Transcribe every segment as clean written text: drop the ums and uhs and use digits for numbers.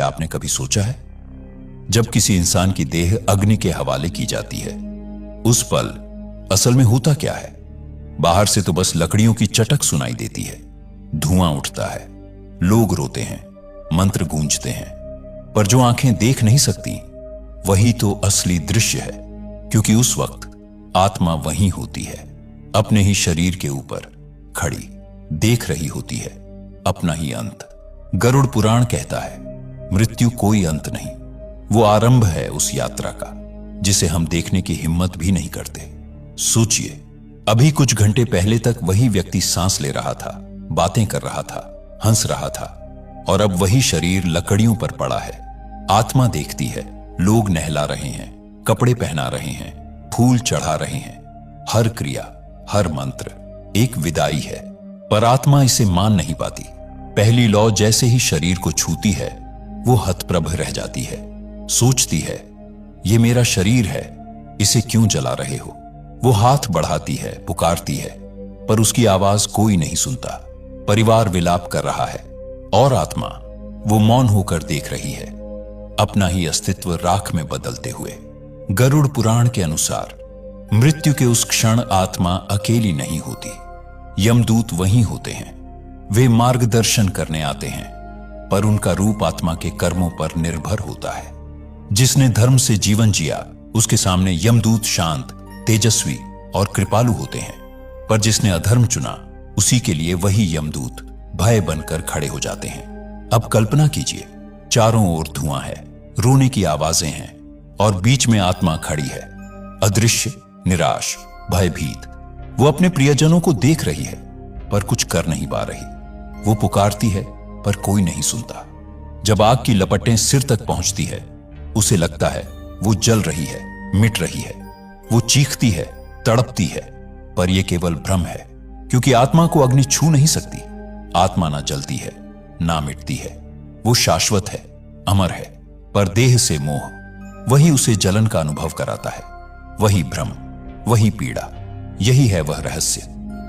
क्या आपने कभी सोचा है, जब किसी इंसान की देह अग्नि के हवाले की जाती है, उस पल असल में होता क्या है? बाहर से तो बस लकड़ियों की चटक सुनाई देती है, धुआं उठता है, लोग रोते हैं, मंत्र गूंजते हैं, पर जो आंखें देख नहीं सकती वही तो असली दृश्य है, क्योंकि उस वक्त आत्मा वहीं होती है, अपने ही शरीर के ऊपर खड़ी, देख रही होती है अपना ही अंत। गरुड़ पुराण कहता है, मृत्यु कोई अंत नहीं, वो आरंभ है उस यात्रा का जिसे हम देखने की हिम्मत भी नहीं करते। सोचिए, अभी कुछ घंटे पहले तक वही व्यक्ति सांस ले रहा था, बातें कर रहा था, हंस रहा था, और अब वही शरीर लकड़ियों पर पड़ा है। आत्मा देखती है, लोग नहला रहे हैं, कपड़े पहना रहे हैं, फूल चढ़ा रहे हैं, हर क्रिया, हर मंत्र एक विदाई है, पर आत्मा इसे मान नहीं पाती। पहली लौ जैसे ही शरीर को छूती है, वो हतप्रभ रह जाती है, सोचती है, ये मेरा शरीर है, इसे क्यों जला रहे हो? वो हाथ बढ़ाती है, पुकारती है, पर उसकी आवाज कोई नहीं सुनता। परिवार विलाप कर रहा है और आत्मा वो मौन होकर देख रही है, अपना ही अस्तित्व राख में बदलते हुए। गरुड़ पुराण के अनुसार मृत्यु के उस क्षण आत्मा अकेली नहीं होती, यमदूत वहीं होते हैं। वे मार्गदर्शन करने आते हैं, पर उनका रूप आत्मा के कर्मों पर निर्भर होता है। जिसने धर्म से जीवन जिया, उसके सामने यमदूत शांत, तेजस्वी और कृपालु होते हैं, पर जिसने अधर्म चुना, उसी के लिए वही यमदूत भय बनकर खड़े हो जाते हैं। अब कल्पना कीजिए, चारों ओर धुआं है, रोने की आवाजें हैं, और बीच में आत्मा खड़ी है, अदृश्य, निराश, भयभीत। वो अपने प्रियजनों को देख रही है, पर कुछ कर नहीं पा रही। वो पुकारती है, पर कोई नहीं सुनता। जब आग की लपटें सिर तक पहुंचती है, उसे लगता है वो जल रही है, मिट रही है। वो चीखती है, तड़पती है, पर यह केवल भ्रम है, क्योंकि आत्मा को अग्नि छू नहीं सकती। आत्मा ना जलती है, ना मिटती है, वो शाश्वत है, अमर है, पर देह से मोह वही उसे जलन का अनुभव कराता है। वही भ्रम, वही पीड़ा, यही है वह रहस्य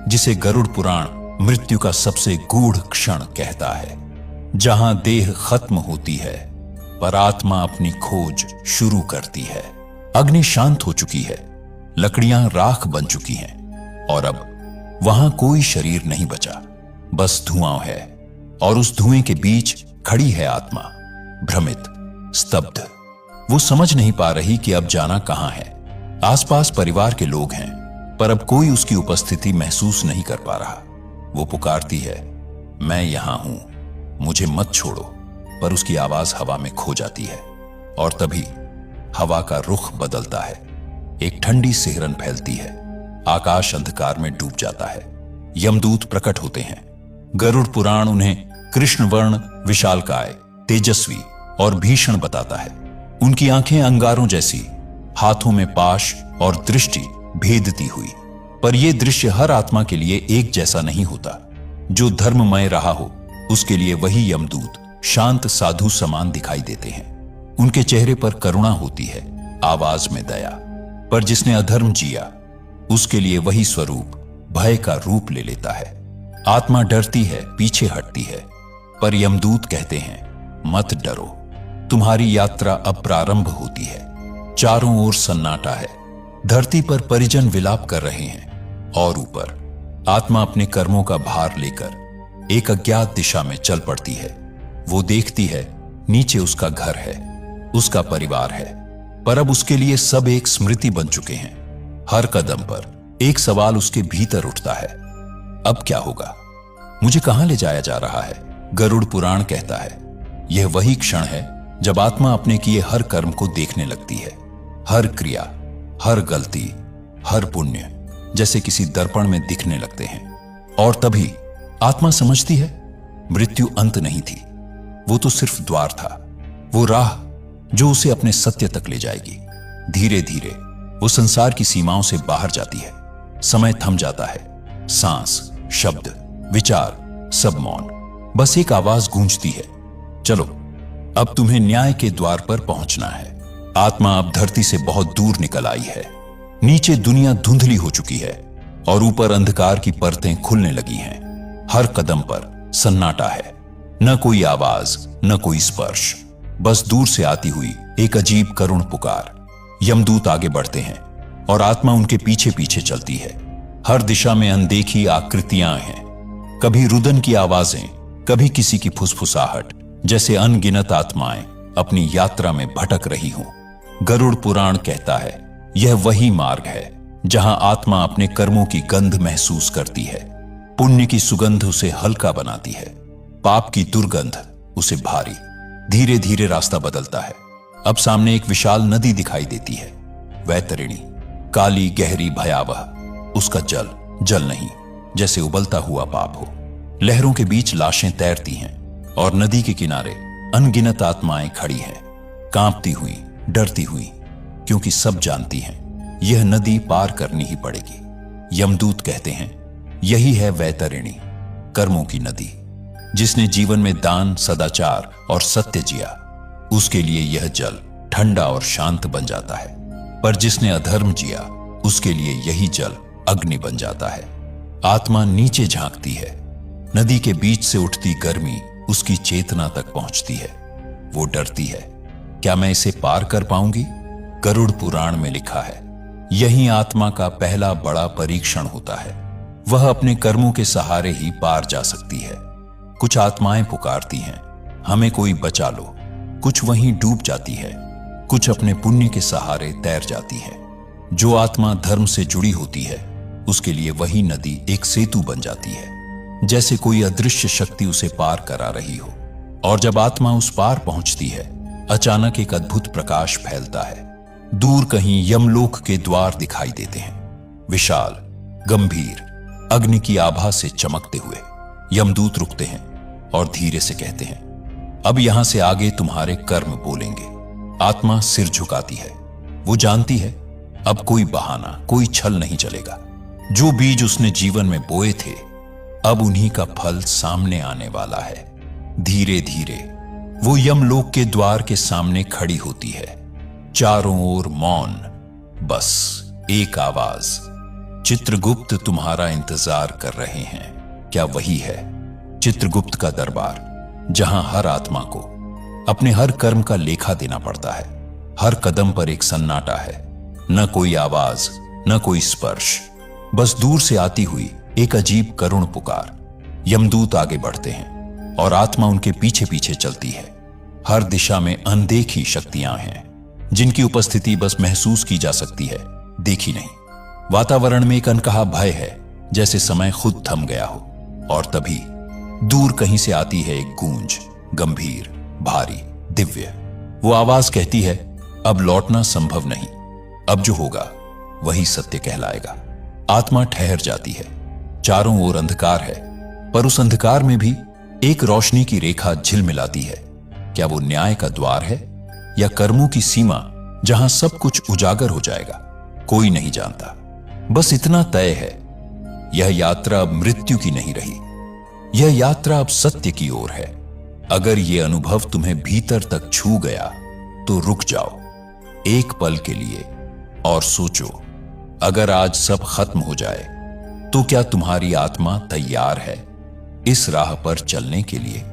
जिसे गरुड़ पुराण मृत्यु का सबसे गूढ़ क्षण कहता है, जहां देह खत्म होती है पर आत्मा अपनी खोज शुरू करती है। अग्नि शांत हो चुकी है, लकड़ियां राख बन चुकी हैं, और अब वहां कोई शरीर नहीं बचा, बस धुआं है, और उस धुएं के बीच खड़ी है आत्मा, भ्रमित, स्तब्ध। वो समझ नहीं पा रही कि अब जाना कहां है। आसपास परिवार के लोग हैं, पर अब कोई उसकी उपस्थिति महसूस नहीं कर पा रहा। वो पुकारती है, मैं यहां हूं, मुझे मत छोड़ो, पर उसकी आवाज हवा में खो जाती है, और तभी हवा का रुख बदलता है। एक ठंडी सिहरन फैलती है, आकाश अंधकार में डूब जाता है। यमदूत प्रकट होते हैं। गरुड़ पुराण उन्हें कृष्णवर्ण, विशालकाय, तेजस्वी और भीषण बताता है। उनकी आंखें अंगारों जैसी, हाथों में पाश और दृष्टि भेदती हुई। पर यह दृश्य हर आत्मा के लिए एक जैसा नहीं होता। जो धर्ममय रहा हो, उसके लिए वही यमदूत शांत साधु समान दिखाई देते हैं। उनके चेहरे पर करुणा होती है, आवाज में दया। पर जिसने अधर्म जिया, उसके लिए वही स्वरूप भय का रूप ले लेता है। आत्मा डरती है, पीछे हटती है, पर यमदूत कहते हैं, मत डरो, तुम्हारी यात्रा अब प्रारंभ होती है। चारों ओर सन्नाटा है, धरती पर परिजन विलाप कर रहे हैं, और ऊपर आत्मा अपने कर्मों का भार लेकर एक अज्ञात दिशा में चल पड़ती है। वो देखती है, नीचे उसका घर है, उसका परिवार है, पर अब उसके लिए सब एक स्मृति बन चुके हैं। हर कदम पर एक सवाल उसके भीतर उठता है, अब क्या होगा? मुझे कहां ले जाया जा रहा है? गरुड़ पुराण कहता है, यह वही क्षण है जब आत्मा अपने किए हर कर्म को देखने लगती है। हर क्रिया, हर गलती, हर पुण्य जैसे किसी दर्पण में दिखने लगते हैं। और तभी आत्मा समझती है, मृत्यु अंत नहीं थी, वो तो सिर्फ द्वार था, वो राह जो उसे अपने सत्य तक ले जाएगी। धीरे धीरे वो संसार की सीमाओं से बाहर जाती है। समय थम जाता है, सांस, शब्द, विचार सब मौन। बस एक आवाज गूंजती है, चलो अब तुम्हें न्याय के द्वार पर पहुंचना है। आत्मा अब धरती से बहुत दूर निकल आई है। नीचे दुनिया धुंधली हो चुकी है और ऊपर अंधकार की परतें खुलने लगी हैं। हर कदम पर सन्नाटा है, न कोई आवाज, न कोई स्पर्श। बस दूर से आती हुई एक अजीब करुण पुकार। यमदूत आगे बढ़ते हैं और आत्मा उनके पीछे पीछे चलती है। हर दिशा में अनदेखी आकृतियां हैं, कभी रुदन की आवाजें, कभी किसी की फुसफुसाहट, जैसे अनगिनत आत्माएं अपनी यात्रा में भटक रही हों। गरुड़ पुराण कहता है यह वही मार्ग है जहां आत्मा अपने कर्मों की गंध महसूस करती है। पुण्य की सुगंध उसे हल्का बनाती है, पाप की दुर्गंध उसे भारी। धीरे धीरे रास्ता बदलता है। अब सामने एक विशाल नदी दिखाई देती है, वैतरिणी, काली, गहरी, भयावह। उसका जल जल नहीं, जैसे उबलता हुआ पाप हो। लहरों के बीच लाशें तैरती हैं और नदी के किनारे अनगिनत आत्माएं खड़ी हैं, कांपती हुई, डरती हुई, क्योंकि सब जानती हैं यह नदी पार करनी ही पड़ेगी। यमदूत कहते हैं यही है वैतरिणी, कर्मों की नदी। जिसने जीवन में दान, सदाचार और सत्य जिया, उसके लिए यह जल ठंडा और शांत बन जाता है। पर जिसने अधर्म जिया, उसके लिए यही जल अग्नि बन जाता है। आत्मा नीचे झांकती है, नदी के बीच से उठती गर्मी उसकी चेतना तक पहुंचती है। वो डरती है, क्या मैं इसे पार कर पाऊंगी? गरुड़ पुराण में लिखा है यही आत्मा का पहला बड़ा परीक्षण होता है। वह अपने कर्मों के सहारे ही पार जा सकती है। कुछ आत्माएं पुकारती हैं, हमें कोई बचा लो। कुछ वहीं डूब जाती है, कुछ अपने पुण्य के सहारे तैर जाती है। जो आत्मा धर्म से जुड़ी होती है, उसके लिए वही नदी एक सेतु बन जाती है, जैसे कोई अदृश्य शक्ति उसे पार करा रही हो। और जब आत्मा उस पार पहुंचती है, अचानक एक अद्भुत प्रकाश फैलता है। दूर कहीं यमलोक के द्वार दिखाई देते हैं, विशाल, गंभीर, अग्नि की आभा से चमकते हुए। यमदूत रुकते हैं और धीरे से कहते हैं अब यहां से आगे तुम्हारे कर्म बोलेंगे। आत्मा सिर झुकाती है। वो जानती है अब कोई बहाना, कोई छल नहीं चलेगा। जो बीज उसने जीवन में बोए थे, अब उन्हीं का फल सामने आने वाला है। धीरे धीरे वो यमलोक के द्वार के सामने खड़ी होती है। चारों ओर मौन, बस एक आवाज, चित्रगुप्त तुम्हारा इंतजार कर रहे हैं। क्या वही है चित्रगुप्त का दरबार, जहां हर आत्मा को अपने हर कर्म का लेखा देना पड़ता है। हर कदम पर एक सन्नाटा है, न कोई आवाज, न कोई स्पर्श, बस दूर से आती हुई एक अजीब करुण पुकार। यमदूत आगे बढ़ते हैं और आत्मा उनके पीछे पीछे चलती है। हर दिशा में अनदेखी शक्तियां हैं, जिनकी उपस्थिति बस महसूस की जा सकती है, देखी नहीं। वातावरण में एक अनकहा भय है, जैसे समय खुद थम गया हो। और तभी दूर कहीं से आती है एक गूंज, गंभीर, भारी, दिव्य। वो आवाज कहती है अब लौटना संभव नहीं, अब जो होगा वही सत्य कहलाएगा। आत्मा ठहर जाती है। चारों ओर अंधकार है, पर उस अंधकार में भी एक रोशनी की रेखा झिलमिलाती है। क्या वो न्याय का द्वार है या कर्मों की सीमा, जहां सब कुछ उजागर हो जाएगा? कोई नहीं जानता। बस इतना तय है, यह यात्रा अब मृत्यु की नहीं रही, यह यात्रा अब सत्य की ओर है। अगर यह अनुभव तुम्हें भीतर तक छू गया तो रुक जाओ एक पल के लिए और सोचो, अगर आज सब खत्म हो जाए तो क्या तुम्हारी आत्मा तैयार है इस राह पर चलने के लिए?